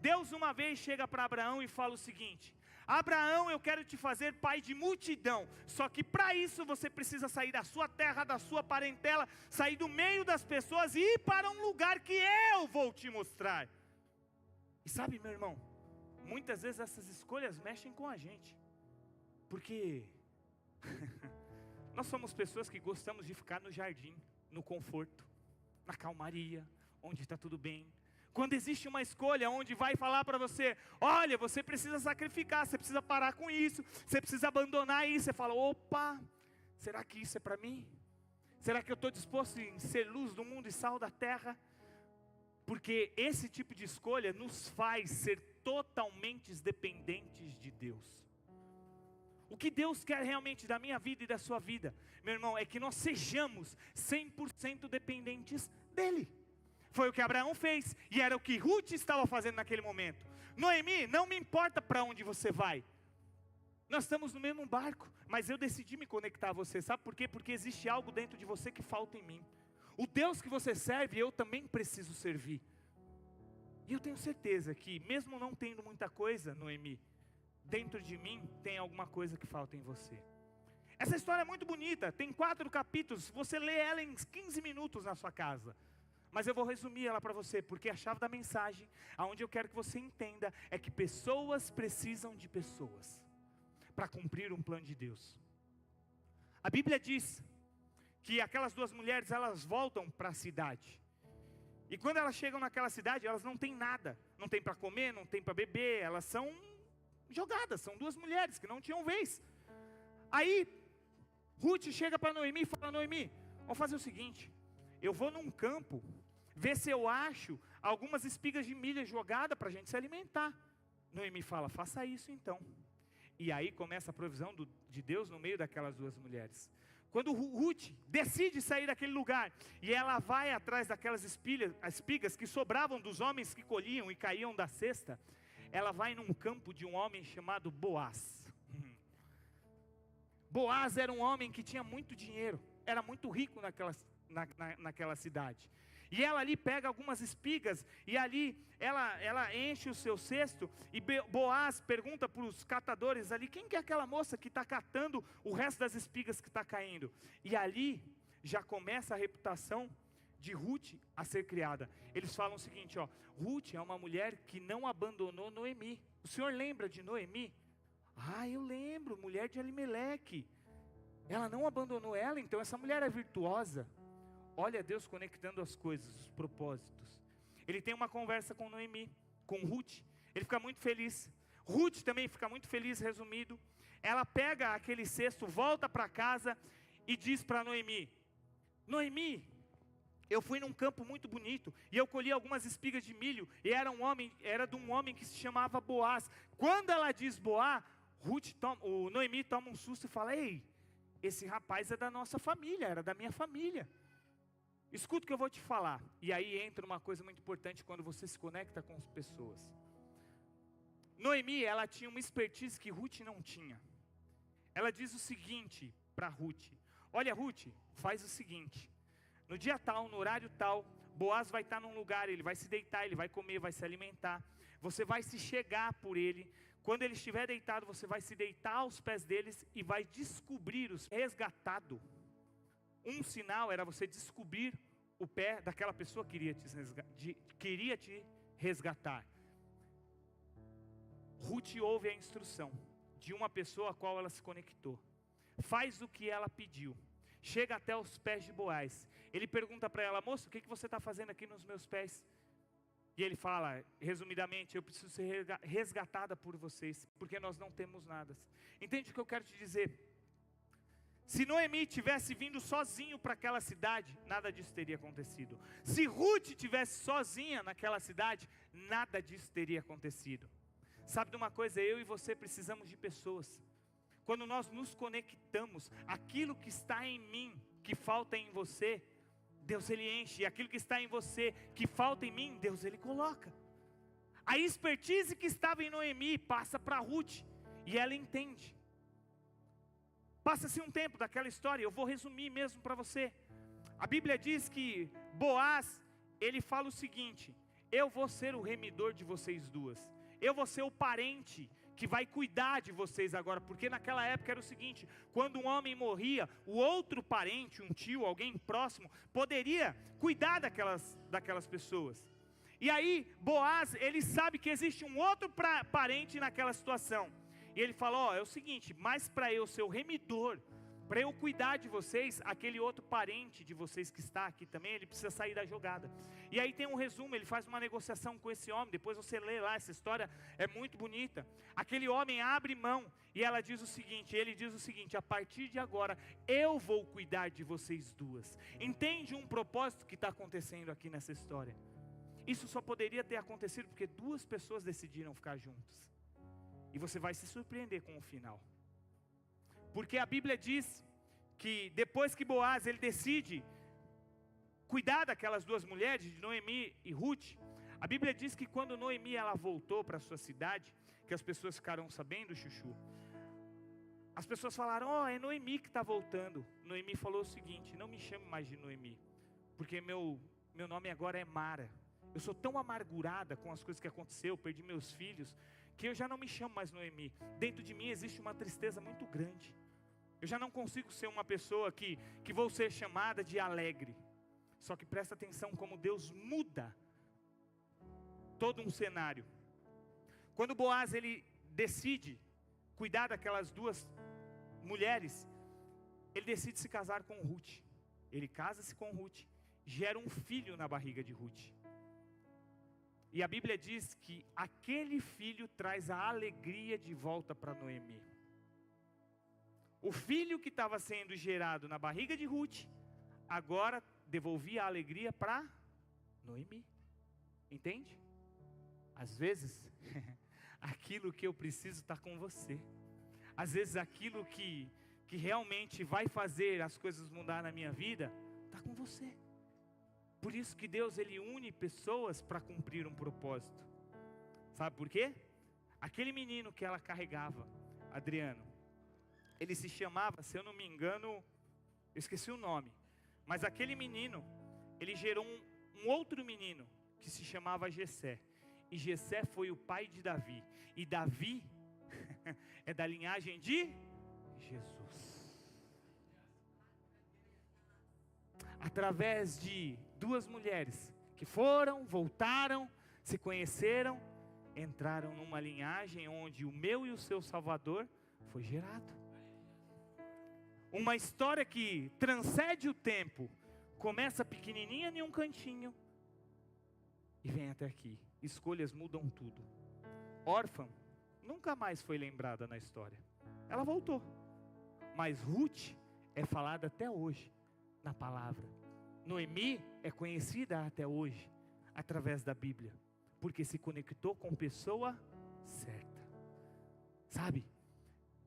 Deus uma vez chega para Abraão e fala o seguinte: Abraão, eu quero te fazer pai de multidão, só que para isso você precisa sair da sua terra, da sua parentela, sair do meio das pessoas e ir para um lugar que eu vou te mostrar. E sabe, meu irmão, muitas vezes essas escolhas mexem com a gente, porque nós somos pessoas que gostamos de ficar no jardim, no conforto, na calmaria, onde está tudo bem. Quando existe uma escolha onde vai falar para você: olha, você precisa sacrificar, você precisa parar com isso, você precisa abandonar isso. Você fala: opa, será que isso é para mim? Será que eu estou disposto em ser luz do mundo e sal da terra? Porque esse tipo de escolha nos faz ser totalmente dependentes de Deus. O que Deus quer realmente da minha vida e da sua vida, meu irmão, é que nós sejamos 100% dependentes dEle. Foi o que Abraão fez, e era o que Ruth estava fazendo naquele momento. Noemi, não me importa para onde você vai. Nós estamos no mesmo barco, mas eu decidi me conectar a você. Sabe por quê? Porque existe algo dentro de você que falta em mim. O Deus que você serve, eu também preciso servir. E eu tenho certeza que, mesmo não tendo muita coisa, Noemi, dentro de mim tem alguma coisa que falta em você. Essa história é muito bonita, tem 4 capítulos, você lê ela em 15 minutos na sua casa. Mas eu vou resumir ela para você, porque a chave da mensagem, aonde eu quero que você entenda, é que pessoas precisam de pessoas para cumprir um plano de Deus. A Bíblia diz que aquelas 2 mulheres, elas voltam para a cidade. E quando elas chegam naquela cidade, elas não têm nada. Não tem para comer, não tem para beber, elas são jogadas, são 2 mulheres que não tinham vez. Aí, Ruth chega para Noemi e fala: Noemi, vamos fazer o seguinte, eu vou num campo, ver se eu acho algumas espigas de milho jogadas para a gente se alimentar. Noemi fala: faça isso então. E aí começa a provisão de Deus no meio daquelas 2 mulheres. Quando Ruth decide sair daquele lugar, e ela vai atrás daquelas espigas que sobravam dos homens que colhiam e caíam da cesta, ela vai num campo de um homem chamado Boaz. Boaz era um homem que tinha muito dinheiro, era muito rico naquela cidade. E ela ali pega algumas espigas, e ali ela enche o seu cesto, e Boaz pergunta para os catadores ali: quem que é aquela moça que está catando o resto das espigas que está caindo? E ali já começa a reputação de Ruth a ser criada. Eles falam o seguinte: Ruth é uma mulher que não abandonou Noemi. O senhor lembra de Noemi? Ah, eu lembro, mulher de Elimeleque. Ela não abandonou ela, então essa mulher é virtuosa. Olha Deus conectando as coisas, os propósitos. Ele tem uma conversa com Noemi, com Ruth. Ele fica muito feliz. Ruth também fica muito feliz, resumido. Ela pega aquele cesto, volta para casa e diz para Noemi: Noemi, eu fui num campo muito bonito e eu colhi algumas espigas de milho, e era de um homem que se chamava Boaz. Quando ela diz Boaz, Noemi toma um susto e fala: ei, esse rapaz é da nossa família, era da minha família. Escuta o que eu vou te falar. E aí entra uma coisa muito importante quando você se conecta com as pessoas. Noemi, ela tinha uma expertise que Ruth não tinha. Ela diz o seguinte para Ruth: olha Ruth, faz o seguinte, no dia tal, no horário tal, Boaz vai estar num lugar, ele vai se deitar, ele vai comer, vai se alimentar. Você vai se chegar por ele. Quando ele estiver deitado, você vai se deitar aos pés deles e vai descobrir os resgatado. Um sinal era você descobrir o pé daquela pessoa que queria te resgatar. Ruth ouve a instrução de uma pessoa a qual ela se conectou. Faz o que ela pediu. Chega até os pés de Boaz. Ele pergunta para ela: moça, o que você está fazendo aqui nos meus pés? E ele fala, resumidamente, eu preciso ser resgatada por vocês, porque nós não temos nada. Entende o que eu quero te dizer? Se Noemi tivesse vindo sozinho para aquela cidade, nada disso teria acontecido. Se Ruth tivesse sozinha naquela cidade, nada disso teria acontecido. Sabe de uma coisa, eu e você precisamos de pessoas. Quando nós nos conectamos, aquilo que está em mim, que falta em você, Deus ele enche. E aquilo que está em você, que falta em mim, Deus ele coloca. A expertise que estava em Noemi passa para Ruth, e ela entende. Passa-se um tempo daquela história, eu vou resumir mesmo para você. A Bíblia diz que Boaz, ele fala o seguinte: eu vou ser o remidor de vocês duas. Eu vou ser o parente que vai cuidar de vocês agora. Porque naquela época era o seguinte: quando um homem morria, o outro parente, um tio, alguém próximo, poderia cuidar daquelas pessoas. E aí Boaz, ele sabe que existe um outro parente naquela situação. E ele fala, ó, é o seguinte, mas para eu ser o remidor, para eu cuidar de vocês, aquele outro parente de vocês que está aqui também, ele precisa sair da jogada. E aí tem um resumo, ele faz uma negociação com esse homem, depois você lê lá, essa história é muito bonita. Aquele homem abre mão, e ele diz o seguinte, a partir de agora, eu vou cuidar de vocês duas. Entende um propósito que está acontecendo aqui nessa história? Isso só poderia ter acontecido porque duas pessoas decidiram ficar juntas. E você vai se surpreender com o final. Porque a Bíblia diz que depois que Boaz ele decide cuidar daquelas duas mulheres, de Noemi e Ruth, a Bíblia diz que quando Noemi ela voltou para sua cidade, que as pessoas ficaram sabendo, Chuchu, as pessoas falaram, ó, é Noemi que está voltando. Noemi falou o seguinte, não me chame mais de Noemi, porque meu nome agora é Mara. Eu sou tão amargurada com as coisas que aconteceu, perdi meus filhos, que eu já não me chamo mais Noemi. Dentro de mim existe uma tristeza muito grande. Eu já não consigo ser uma pessoa que vou ser chamada de alegre. Só que presta atenção como Deus muda todo um cenário. Quando Boaz ele decide cuidar daquelas duas mulheres, ele decide se casar com Ruth. Ele casa-se com Ruth, gera um filho na barriga de Ruth. E a Bíblia diz que aquele filho traz a alegria de volta para Noemi. O filho que estava sendo gerado na barriga de Ruth, agora devolvia a alegria para Noemi. Entende? Às vezes, aquilo que eu preciso está com você. Às vezes aquilo que realmente vai fazer as coisas mudar na minha vida, está com você. Por isso que Deus ele une pessoas para cumprir um propósito. Sabe por quê? Aquele menino que ela carregava, Adriano, ele se chamava, se eu não me engano, eu esqueci o nome, mas aquele menino, ele gerou um outro menino que se chamava Jessé. E Jessé foi o pai de Davi. E Davi é da linhagem de Jesus. Através de duas mulheres que foram, voltaram, se conheceram, entraram numa linhagem onde o meu e o seu Salvador foi gerado. Uma história que transcende o tempo, começa pequenininha em um cantinho e vem até aqui. Escolhas mudam tudo. Órfã nunca mais foi lembrada na história. Ela voltou, mas Ruth é falada até hoje na palavra. Noemi é conhecida até hoje através da Bíblia, porque se conectou com a pessoa certa. Sabe?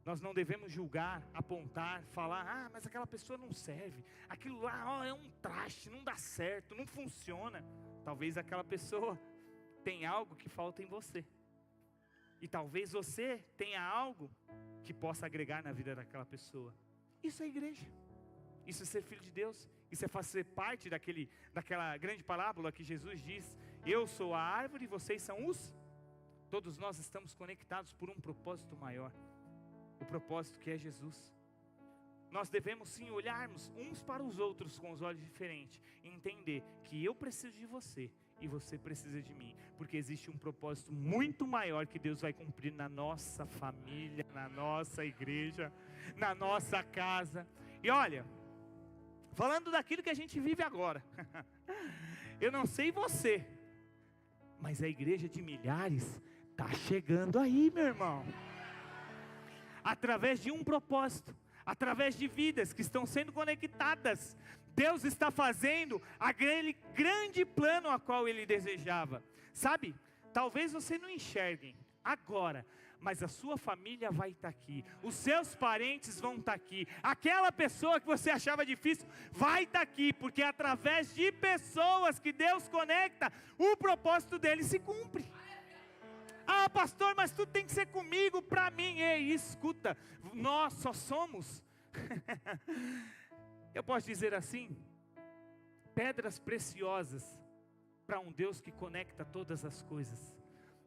Nós não devemos julgar, apontar, falar, mas aquela pessoa não serve, aquilo lá é um traste, não dá certo, não funciona. Talvez aquela pessoa tenha algo que falta em você. E talvez você tenha algo que possa agregar na vida daquela pessoa. Isso é igreja. Isso é ser filho de Deus. Isso é fazer parte daquela grande parábola que Jesus diz: eu sou a árvore e vocês são os... Todos nós estamos conectados por um propósito maior. O propósito que é Jesus. Nós devemos sim olharmos uns para os outros com os olhos diferentes. E entender que eu preciso de você e você precisa de mim. Porque existe um propósito muito maior que Deus vai cumprir na nossa família, na nossa igreja, na nossa casa. E olha, falando daquilo que a gente vive agora. Eu não sei você, Mas a igreja de milhares está chegando aí, meu irmão. Através de um propósito, através de vidas que estão sendo conectadas, Deus está fazendo aquele grande plano a qual Ele desejava. Sabe, talvez você não enxergue agora, mas a sua família vai estar aqui, os seus parentes vão estar aqui, aquela pessoa que você achava difícil vai estar aqui, porque é através de pessoas que Deus conecta, o propósito dele se cumpre. Ah, pastor, mas tudo tem que ser comigo, para mim. Ei, escuta, nós só somos, eu posso dizer assim, pedras preciosas para um Deus que conecta todas as coisas.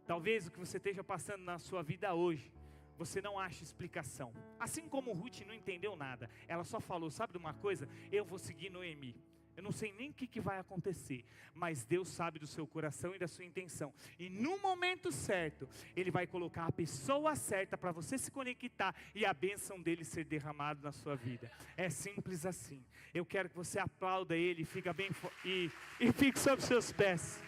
Talvez o que você esteja passando na sua vida hoje, você não acha explicação. Assim como Ruth não entendeu nada, ela só falou, sabe de uma coisa? Eu vou seguir Noemi. Eu não sei nem o que vai acontecer, mas Deus sabe do seu coração e da sua intenção. E no momento certo, Ele vai colocar a pessoa certa para você se conectar e a bênção dele ser derramada na sua vida. É simples assim. Eu quero que você aplauda Ele, fica bem e fique sobre os seus pés.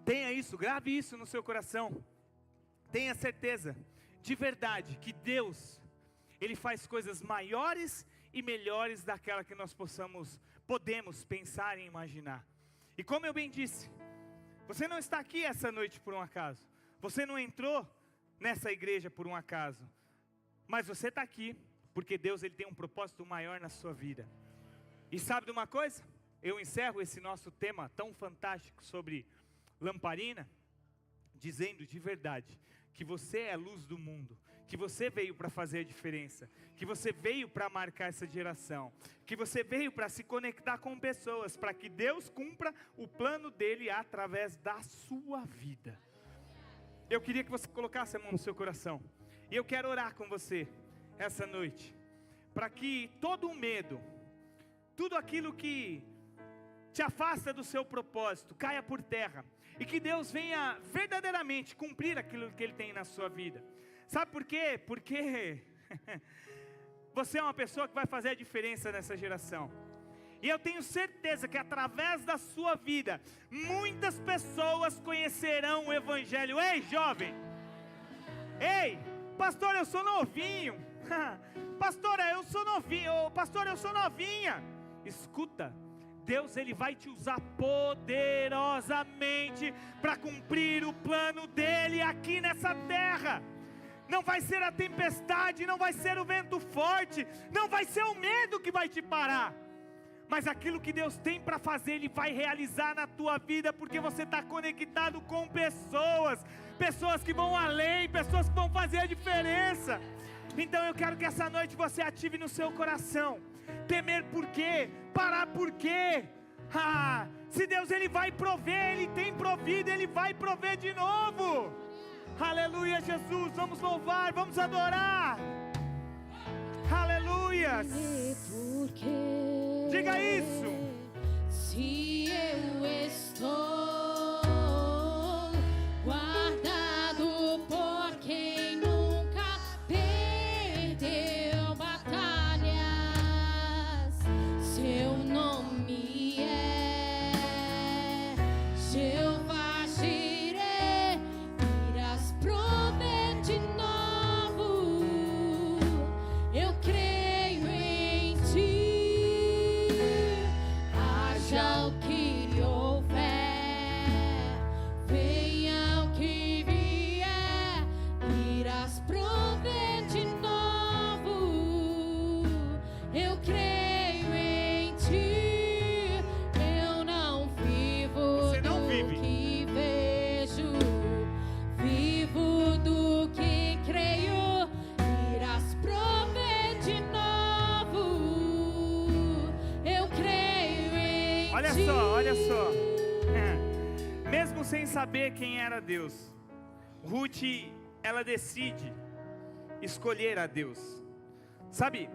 Tenha isso, grave isso no seu coração. Tenha certeza, de verdade, que Deus, Ele faz coisas maiores e melhores daquela que nós podemos pensar e imaginar. E como eu bem disse, você não está aqui essa noite por um acaso. Você não entrou nessa igreja por um acaso. Mas você está aqui porque Deus, Ele tem um propósito maior na sua vida. E sabe de uma coisa? Eu encerro esse nosso tema tão fantástico sobre lamparina, dizendo de verdade que você é a luz do mundo, que você veio para fazer a diferença, que você veio para marcar essa geração, que você veio para se conectar com pessoas, para que Deus cumpra o plano dele através da sua vida. Eu queria que você colocasse a mão no seu coração, e eu quero orar com você essa noite, para que todo o medo, tudo aquilo que te afasta do seu propósito, caia por terra, e que Deus venha verdadeiramente cumprir aquilo que Ele tem na sua vida. Sabe por quê? Porque você é uma pessoa que vai fazer a diferença nessa geração. E eu tenho certeza que através da sua vida, muitas pessoas conhecerão o Evangelho. Ei, jovem! Ei, pastor, eu sou novinho. Pastora, eu sou novinho. Pastor, eu sou novinha. Escuta, Deus, Ele vai te usar poderosamente para cumprir o plano dEle aqui nessa terra. Não vai ser a tempestade, não vai ser o vento forte, não vai ser o medo que vai te parar. Mas aquilo que Deus tem para fazer, Ele vai realizar na tua vida, porque você está conectado com pessoas que vão além, pessoas que vão fazer a diferença. Então eu quero que essa noite você ative no seu coração, temer por quê? Parar por quê? Se Deus, Ele vai prover, Ele tem provido, Ele vai prover de novo. Aleluia, Jesus, vamos louvar, vamos adorar. Aleluia. Diga isso. Se eu estou guardado por quem nunca perdeu batalhas, seu nome é Jeová Jireh, irás prover de novo. Eu creio em ti, haja o que houver, venha o que vier, irás prover de novo. Eu creio em ti, eu não vivo Você não do vive. que vejo, vivo do que creio, irás prover de novo. Eu creio em Olha ti. só, olha só. Mesmo sem saber quem era Deus, Ruth, ela decide escolher a Deus. Sabe,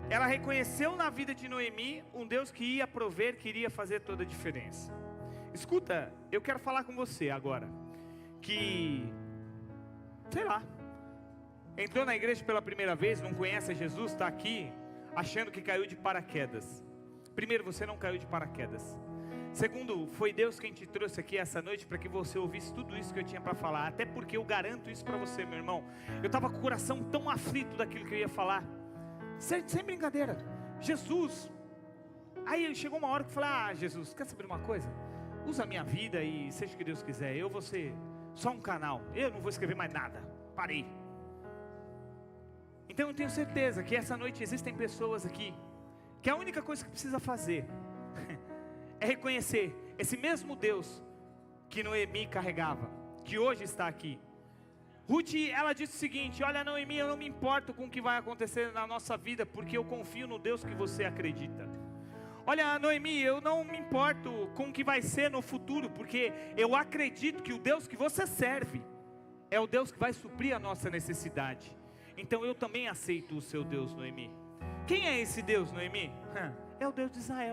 ela reconheceu na vida de Noemi um Deus que ia prover, que iria fazer toda a diferença. Escuta, eu quero falar com você agora, que, sei lá, entrou na igreja pela primeira vez, não conhece Jesus, está aqui, achando que caiu de paraquedas. Primeiro, você não caiu de paraquedas. Segundo, foi Deus quem te trouxe aqui essa noite para que você ouvisse tudo isso que eu tinha para falar. Até porque eu garanto isso para você, meu irmão. Eu estava com o coração tão aflito daquilo que eu ia falar. Sem brincadeira. Jesus. Aí chegou uma hora que eu falei: Jesus, quer saber uma coisa? Usa a minha vida e seja o que Deus quiser. Eu vou ser só um canal. Eu não vou escrever mais nada. Parei. Então eu tenho certeza que essa noite existem pessoas aqui que a única coisa que precisa fazer é reconhecer esse mesmo Deus que Noemi carregava, que hoje está aqui. Ruth, ela disse o seguinte: olha, Noemi, eu não me importo com o que vai acontecer na nossa vida, porque eu confio no Deus que você acredita. Olha, Noemi, eu não me importo com o que vai ser no futuro, porque eu acredito que o Deus que você serve é o Deus que vai suprir a nossa necessidade. Então eu também aceito o seu Deus, Noemi. Quem é esse Deus, Noemi? É o Deus de Israel.